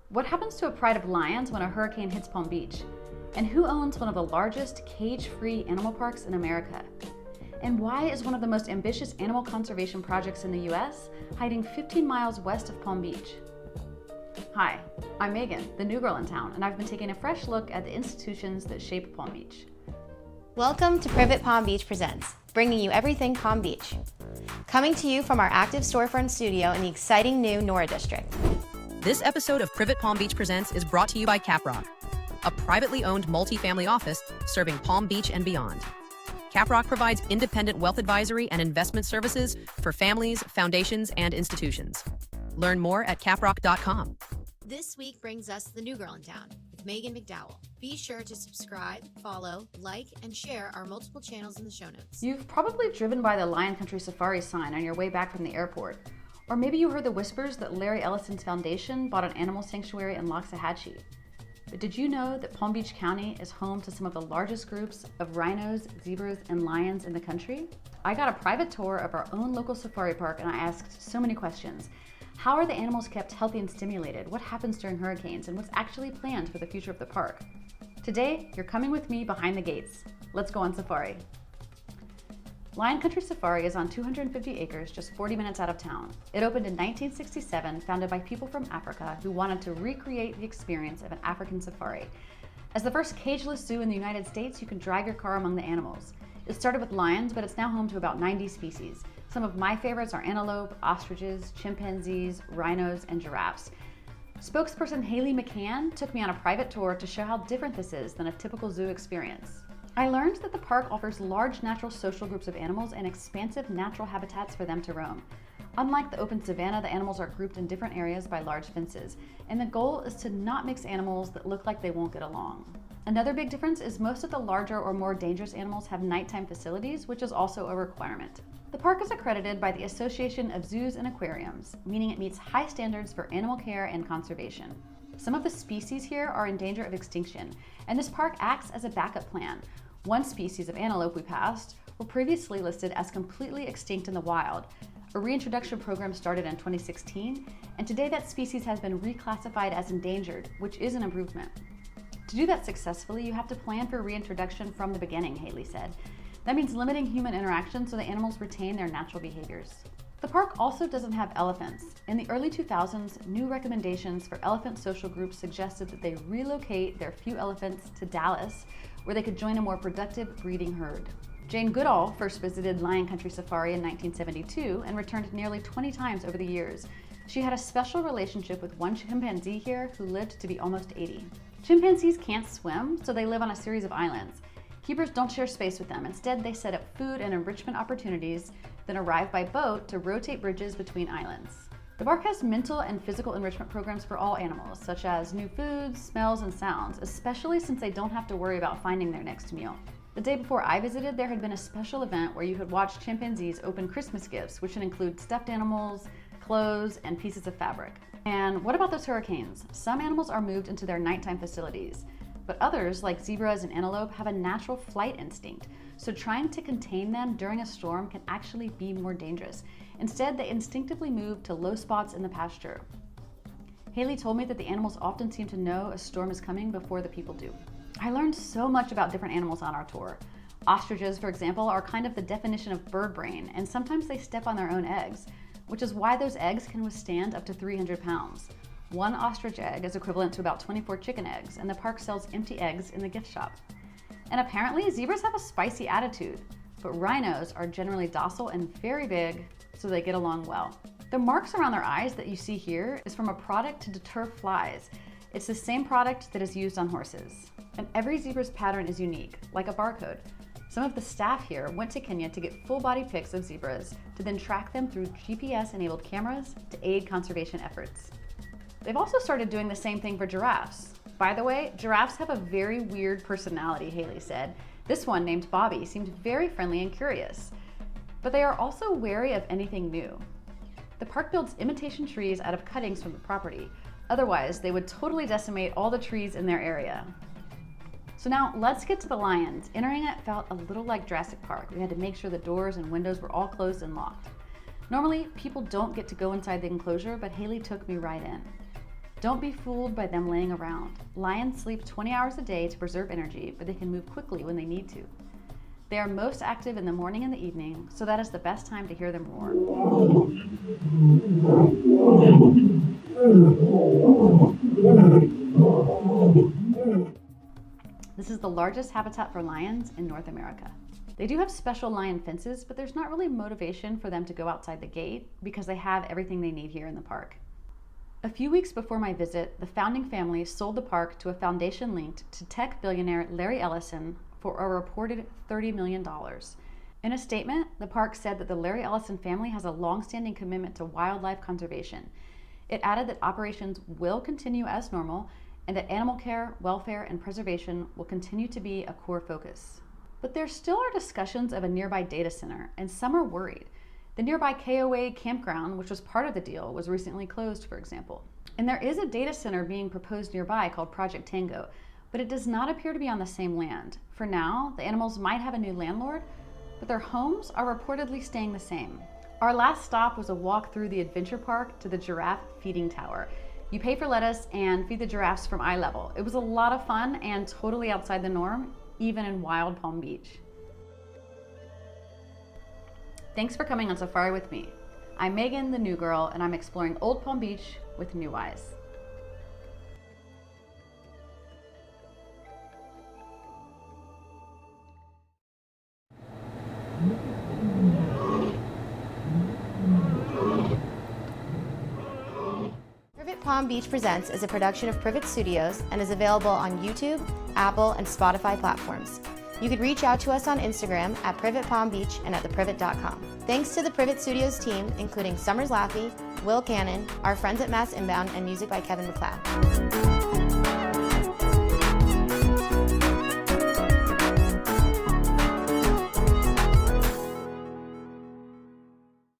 What happens to a pride of lions when a hurricane hits Palm Beach? And who owns one of the largest cage-free animal parks in America? And why is one of the most ambitious animal conservation projects in the US hiding 15 miles west of Palm Beach? Hi, I'm Megan, the new girl in town, and I've been taking a fresh look at the institutions that shape Palm Beach. Welcome to Privet Palm Beach Presents, bringing you everything Palm Beach. Coming to you from our active storefront studio in the exciting new Nora District. This episode of Privet Palm Beach Presents is brought to you by Caprock, a privately owned multifamily office serving Palm Beach and beyond. Caprock provides independent wealth advisory and investment services for families, foundations, and institutions. Learn more at caprock.com. This week brings us the new girl in town with Maghan McDowell. Be sure to subscribe, follow, like, and share our multiple channels in the show notes. You've probably driven by the Lion Country Safari sign on your way back from the airport. Or maybe you heard the whispers that Larry Ellison's foundation bought an animal sanctuary in Loxahatchee. But did you know that Palm Beach County is home to some of the largest groups of rhinos, zebras, and lions in the country? I got a private tour of our own local safari park and I asked so many questions. How are the animals kept healthy and stimulated? What happens during hurricanes? And what's actually planned for the future of the park? Today, you're coming with me behind the gates. Let's go on safari. Lion Country Safari is on 250 acres, just 40 minutes out of town. It opened in 1967, founded by people from Africa who wanted to recreate the experience of an African safari. As the first cageless zoo in the United States, you can drag your car among the animals. It started with lions, but it's now home to about 90 species. Some of my favorites are antelope, ostriches, chimpanzees, rhinos, and giraffes. Spokesperson Haley McCann took me on a private tour to show how different this is than a typical zoo experience. I learned that the park offers large natural social groups of animals and expansive natural habitats for them to roam. Unlike the open savanna, the animals are grouped in different areas by large fences, and the goal is to not mix animals that look like they won't get along. Another big difference is most of the larger or more dangerous animals have nighttime facilities, which is also a requirement. The park is accredited by the Association of Zoos and Aquariums, meaning it meets high standards for animal care and conservation. Some of the species here are in danger of extinction, and this park acts as a backup plan. One species of antelope we passed were previously listed as completely extinct in the wild. A reintroduction program started in 2016, and today that species has been reclassified as endangered, which is an improvement. To do that successfully, you have to plan for reintroduction from the beginning, Haley said. That means limiting human interaction so the animals retain their natural behaviors. The park also doesn't have elephants. In the early 2000s, new recommendations for elephant social groups suggested that they relocate their few elephants to Dallas, where they could join a more productive breeding herd. Jane Goodall first visited Lion Country Safari in 1972 and returned nearly 20 times over the years. She had a special relationship with one chimpanzee here who lived to be almost 80. Chimpanzees can't swim, so they live on a series of islands. Keepers don't share space with them. Instead, they set up food and enrichment opportunities, then arrive by boat to rotate bridges between islands. The park has mental and physical enrichment programs for all animals, such as new foods, smells, and sounds, especially since they don't have to worry about finding their next meal. The day before I visited, there had been a special event where you could watch chimpanzees open Christmas gifts, which would include stuffed animals, clothes, and pieces of fabric. And what about those hurricanes? Some animals are moved into their nighttime facilities, but others, like zebras and antelope, have a natural flight instinct, so trying to contain them during a storm can actually be more dangerous. Instead, they instinctively move to low spots in the pasture. Haley told me that the animals often seem to know a storm is coming before the people do. I learned so much about different animals on our tour. Ostriches, for example, are kind of the definition of bird brain, and sometimes they step on their own eggs, which is why those eggs can withstand up to 300 pounds. One ostrich egg is equivalent to about 24 chicken eggs, and the park sells empty eggs in the gift shop. And apparently, zebras have a spicy attitude, but rhinos are generally docile and very big, so they get along well. The marks around their eyes that you see here is from a product to deter flies. It's the same product that is used on horses. And every zebra's pattern is unique, like a barcode. Some of the staff here went to Kenya to get full-body pics of zebras to then track them through GPS-enabled cameras to aid conservation efforts. They've also started doing the same thing for giraffes. By the way, giraffes have a very weird personality, Haley said. This one, named Bobby, seemed very friendly and curious. But they are also wary of anything new. The park builds imitation trees out of cuttings from the property. Otherwise, they would totally decimate all the trees in their area. So now let's get to the lions. Entering it felt a little like Jurassic Park. We had to make sure the doors and windows were all closed and locked. Normally, people don't get to go inside the enclosure, but Haley took me right in. Don't be fooled by them laying around. Lions sleep 20 hours a day to preserve energy, but they can move quickly when they need to. They are most active in the morning and the evening, so that is the best time to hear them roar. This is the largest habitat for lions in North America. They do have special lion fences, but there's not really motivation for them to go outside the gate because they have everything they need here in the park. A few weeks before my visit, the founding family sold the park to a foundation linked to tech billionaire Larry Ellison for a reported $30 million. In a statement, the park said that the Larry Ellison family has a long-standing commitment to wildlife conservation. It added that operations will continue as normal and that animal care, welfare, and preservation will continue to be a core focus. But there still are discussions of a nearby data center, and some are worried. The nearby KOA campground, which was part of the deal, was recently closed, for example. And there is a data center being proposed nearby called Project Tango, but it does not appear to be on the same land. For now, the animals might have a new landlord, but their homes are reportedly staying the same. Our last stop was a walk through the adventure park to the giraffe feeding tower. You pay for lettuce and feed the giraffes from eye level. It was a lot of fun and totally outside the norm, even in wild Palm Beach. Thanks for coming on safari with me. I'm Megan, the new girl, and I'm exploring Old Palm Beach with new eyes. Privet Palm Beach Presents is a production of Privet Studios and is available on YouTube, Apple, and Spotify platforms. You can reach out to us on Instagram at Privet Palm Beach and at theprivet.com. Thanks to the Privet Studios team, including Summers Laffey, Will Cannon, our friends at Mass Inbound, and music by Kevin MacLeod.